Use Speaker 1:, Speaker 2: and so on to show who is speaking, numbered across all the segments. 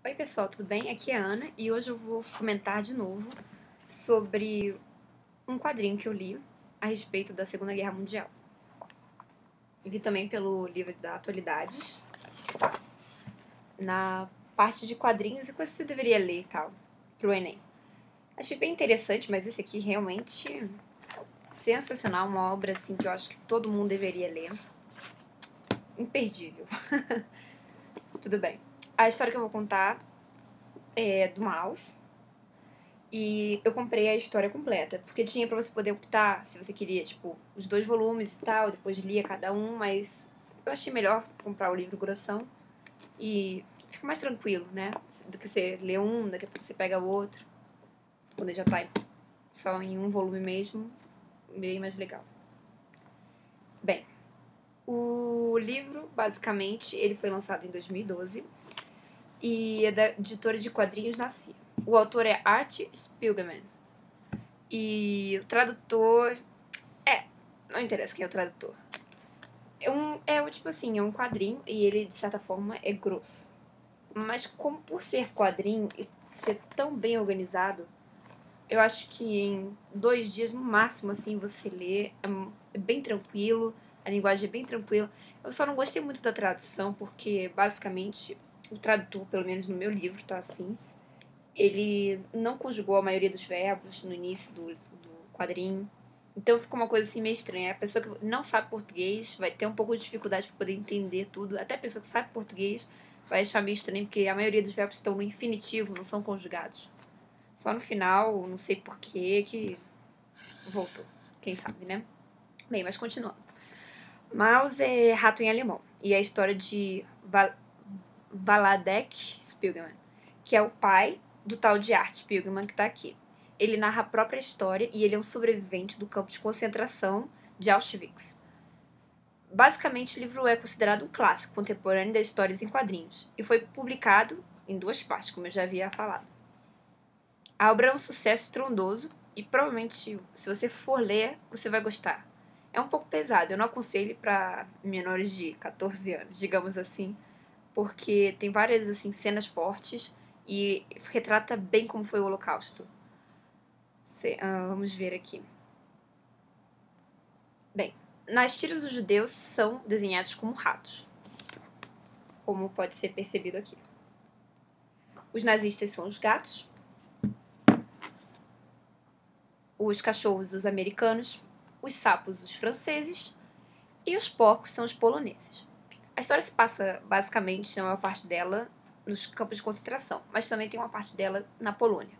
Speaker 1: Oi pessoal, tudo bem? Aqui é a Ana e hoje eu vou comentar de novo sobre um quadrinho que eu li a respeito da Segunda Guerra Mundial. Vi também pelo livro da Atualidades, na parte de quadrinhos e coisas que você deveria ler e tal, pro Enem. Achei bem interessante, mas esse aqui realmente sensacional, uma obra assim que eu acho que todo mundo deveria ler. Imperdível. Tudo bem. A história que eu vou contar é do Maus. E eu comprei a história completa, porque tinha pra você poder optar se você queria, tipo, os 2 volumes e tal, depois lia cada um, mas eu achei melhor comprar o livro grossão e fica mais tranquilo, né? Do que você ler um, daqui a pouco você pega o outro, quando já tá só em um volume mesmo, bem mais legal. Bem, o livro, basicamente, ele foi lançado em 2012 e é da editora de quadrinhos Nascia. O autor é Art Spiegelman. E o tradutor. Não interessa quem é o tradutor. Tipo assim, é um quadrinho e ele, de certa forma, é grosso. Mas como por ser quadrinho e ser tão bem organizado, eu acho que em 2 dias, no máximo, assim, você lê. É bem tranquilo, a linguagem é bem tranquila. Eu só não gostei muito da tradução, porque, basicamente, o tradutor, pelo menos no meu livro, tá assim, ele não conjugou a maioria dos verbos no início do quadrinho. Então fica uma coisa assim meio estranha. A pessoa que não sabe português vai ter um pouco de dificuldade para poder entender tudo. Até a pessoa que sabe português vai achar meio estranho, porque a maioria dos verbos estão no infinitivo, não são conjugados. Só no final, não sei porquê, que voltou. Quem sabe, né? Bem, mas continuando. Maus é rato em alemão. E é a história de Valadek Spiegelman, que é o pai do tal de Art Spiegelman que tá aqui. Ele narra a própria história e ele é um sobrevivente do campo de concentração de Auschwitz. Basicamente, o livro é considerado um clássico contemporâneo das histórias em quadrinhos e foi publicado em 2 partes, como eu já havia falado. A obra é um sucesso estrondoso e provavelmente, se você for ler, você vai gostar. É um pouco pesado, eu não aconselho para menores de 14 anos, digamos assim, porque tem várias assim cenas fortes e retrata bem como foi o Holocausto. Vamos ver aqui. Bem, nas tiras os judeus são desenhados como ratos, como pode ser percebido aqui. Os nazistas são os gatos, os cachorros os americanos, os sapos os franceses e os porcos são os poloneses. A história se passa basicamente, na maior parte dela, nos campos de concentração, mas também tem uma parte dela na Polônia.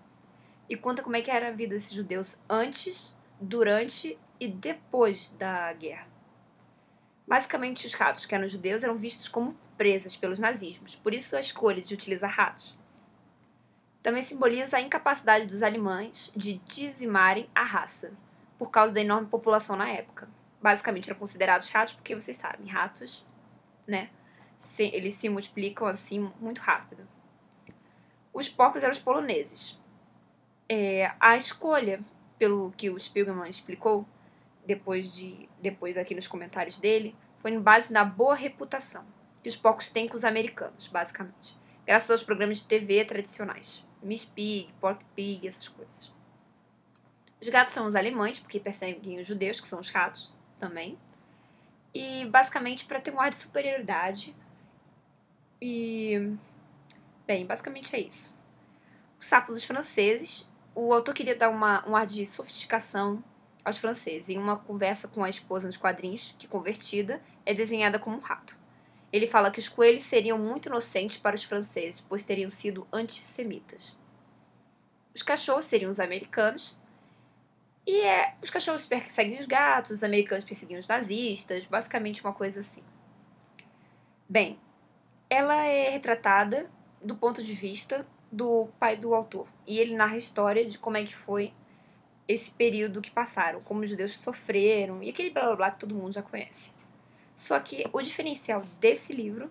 Speaker 1: E conta como é que era a vida desses judeus antes, durante e depois da guerra. Basicamente, os ratos, que eram judeus, eram vistos como presas pelos nazismos, por isso a escolha de utilizar ratos. Também simboliza a incapacidade dos alemães de dizimarem a raça, por causa da enorme população na época. Basicamente, eram considerados ratos porque, vocês sabem, ratos, né, eles se multiplicam assim muito rápido. Os porcos eram os poloneses. A escolha, pelo que o Spiegelman explicou, depois aqui nos comentários dele, foi em base na boa reputação que os porcos têm com os americanos, basicamente. Graças aos programas de TV tradicionais. Miss Pig, Pork Pig, essas coisas. Os gatos são os alemães, porque perseguem os judeus, que são os ratos, também. E, basicamente, para ter um ar de superioridade. E... Bem, basicamente é isso. Os sapos os franceses. O autor queria dar um ar de sofisticação aos franceses. Em uma conversa com a esposa nos quadrinhos, que convertida, é desenhada como um rato. Ele fala que os coelhos seriam muito inocentes para os franceses, pois teriam sido antissemitas. Os cachorros seriam os americanos. E os cachorros perseguem os gatos, os americanos perseguiam os nazistas, basicamente uma coisa assim. Bem, ela é retratada do ponto de vista do pai do autor. E ele narra a história de como é que foi esse período que passaram, como os judeus sofreram, e aquele blá blá blá que todo mundo já conhece. Só que o diferencial desse livro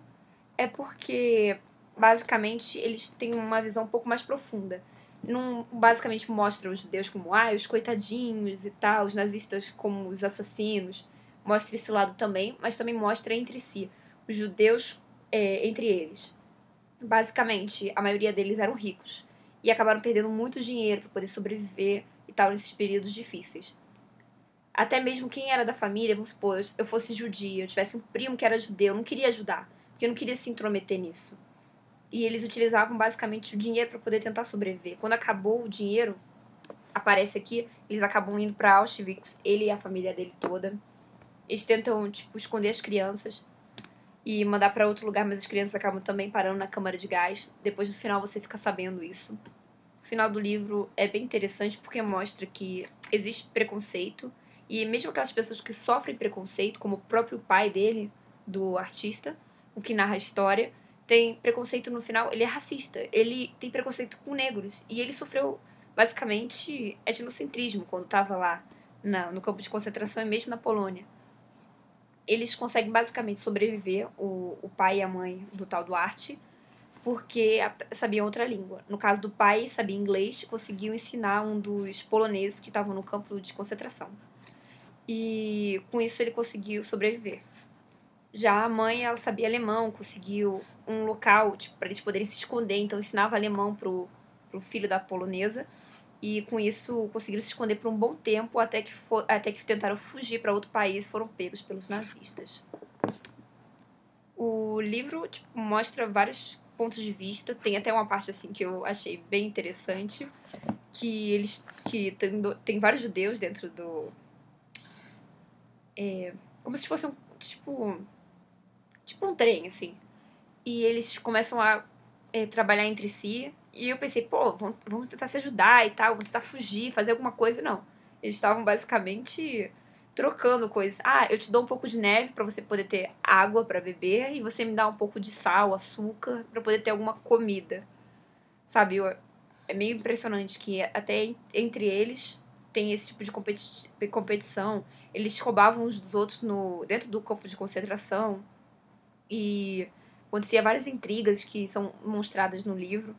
Speaker 1: é porque, basicamente, eles têm uma visão um pouco mais profunda. Não basicamente mostra os judeus como os coitadinhos e tal, os nazistas como os assassinos. Mostra esse lado também, mas também mostra entre si, os judeus entre eles. Basicamente, a maioria deles eram ricos e acabaram perdendo muito dinheiro para poder sobreviver e tal nesses períodos difíceis. Até mesmo quem era da família, vamos supor, eu fosse judia, eu tivesse um primo que era judeu, eu não queria ajudar, porque eu não queria se intrometer nisso. E eles utilizavam basicamente o dinheiro para poder tentar sobreviver. Quando acabou o dinheiro, aparece aqui, eles acabam indo para Auschwitz, ele e a família dele toda. Eles tentam, tipo, esconder as crianças e mandar para outro lugar, mas as crianças acabam também parando na câmara de gás. Depois no final você fica sabendo isso. O final do livro é bem interessante porque mostra que existe preconceito e mesmo aquelas pessoas que sofrem preconceito, como o próprio pai dele, do artista, o que narra a história, tem preconceito no final, ele é racista, ele tem preconceito com negros e ele sofreu basicamente etnocentrismo quando estava lá no campo de concentração e mesmo na Polônia. Eles conseguem basicamente sobreviver, o pai e a mãe do tal Duarte, porque sabiam outra língua. No caso do pai, sabia inglês, conseguiu ensinar um dos poloneses que estavam no campo de concentração. E com isso ele conseguiu sobreviver. Já a mãe, ela sabia alemão, conseguiu um local tipo, para eles poderem se esconder, então ensinava alemão pro filho da polonesa. E com isso conseguiram se esconder por um bom tempo até que tentaram fugir para outro país e foram pegos pelos nazistas. O livro tipo, mostra vários pontos de vista, tem até uma parte assim que eu achei bem interessante, que tem vários judeus dentro do como se fosse um tipo um trem assim. E eles começam a trabalhar entre si. E eu pensei, pô, vamos tentar se ajudar e tal, vamos tentar fugir, fazer alguma coisa. Não. Eles estavam basicamente trocando coisas. Ah, eu te dou um pouco de neve para você poder ter água para beber e você me dá um pouco de sal, açúcar para poder ter alguma comida. Sabe? É meio impressionante que até entre eles tem esse tipo de competição. Eles roubavam uns dos outros dentro do campo de concentração. E acontecia várias intrigas que são mostradas no livro.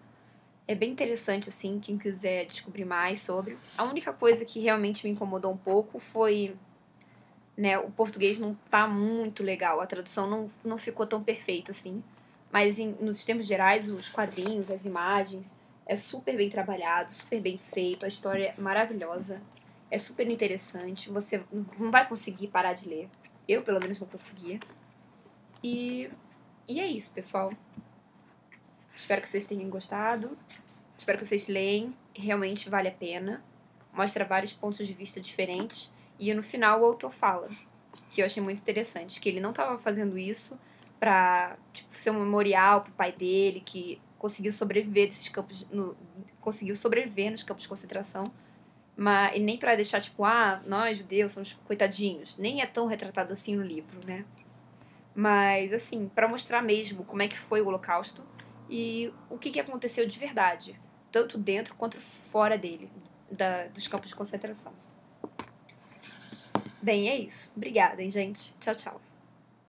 Speaker 1: É bem interessante, assim, quem quiser descobrir mais sobre. A única coisa que realmente me incomodou um pouco foi, né, o português não tá muito legal, a tradução não ficou tão perfeita, assim. Mas nos termos gerais, os quadrinhos, as imagens, é super bem trabalhado, super bem feito, a história é maravilhosa, é super interessante, você não vai conseguir parar de ler. Eu, pelo menos, não conseguia. E é isso, pessoal. Espero que vocês tenham gostado. Espero que vocês leem. Realmente vale a pena. Mostra vários pontos de vista diferentes. E no final o autor fala, que eu achei muito interessante, que ele não estava fazendo isso pra ser um memorial pro pai dele, que conseguiu sobreviver conseguiu sobreviver nos campos de concentração. E nem pra deixar, nós judeus somos coitadinhos. Nem é tão retratado assim no livro, né? Mas, assim, para mostrar mesmo como é que foi o Holocausto e o que aconteceu de verdade, tanto dentro quanto fora dele, dos campos de concentração. Bem, é isso. Obrigada, hein, gente. Tchau, tchau.